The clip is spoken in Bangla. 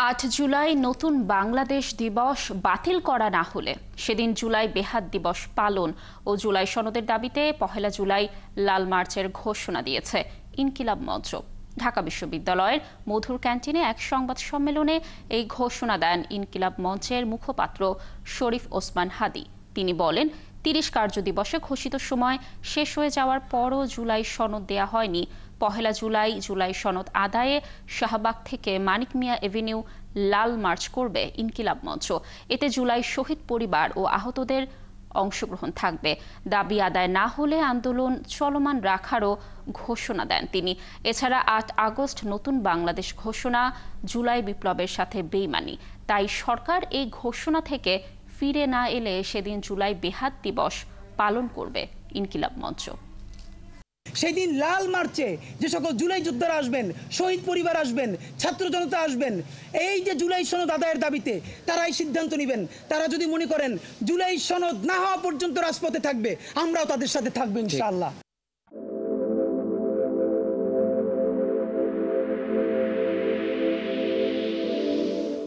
৮ জুলাই নতুন বাংলাদেশ দিবস বাতিল করা না হলে সেদিন জুলাই বেহাত দিবস পালন ও জুলাই সনদের দাবিতে ১ জুলাই লাল মার্চের ঘোষণা দিয়েছে ইনকিলাব মঞ্চ। ঢাকা বিশ্ববিদ্যালয়ের মধুর ক্যান্টিনে এক সংবাদ সম্মেলনে এই ঘোষণা দেন ইনকিলাব মঞ্চের মুখপাত্র শরীফ ওসমান হাদি। তিনি বলেন, ৩০ কার্যদিবসে ঘোষিত সময় শেষ হয়ে যাওয়ার পরও জুলাই সনদ দেয়া হয়নি। ১ জুলাই জুলাই সনদ আদায়ে শাহবাগ থেকে মানিক মিয়া এভিনিউ লাল মার্চ করবে ইনকিলাব মঞ্চ। এতে জুলাই শহীদ পরিবার ও আহতদের অংশগ্রহণ থাকবে। দাবি আদায় না হলে আন্দোলন চলমান রাখারও ঘোষণা দেন তিনি। এছাড়া ৮ আগস্ট নতুন বাংলাদেশ ঘোষণা জুলাই বিপ্লবের সাথে বেইমানি, তাই সরকার এই ঘোষণা থেকে ফিরে না এলে সেদিন জুলাই বেহাত দিবস পালন করবে ইনকিলাব মঞ্চ। সেদিন লাল মার্চে যে সকল জুলাই যোদ্ধারা আসবেন, শহীদ পরিবার আসবেন, ছাত্র জনতা আসবেন, এই যে জুলাই সনদ আদায়ের দাবিতে তারাই সিদ্ধান্ত নেবেন। তারা যদি মনে করেন জুলাই সনদ না হওয়া পর্যন্ত রাজপথে থাকবে, আমরাও তাদের সাথে থাকবো ইনশাআল্লাহ।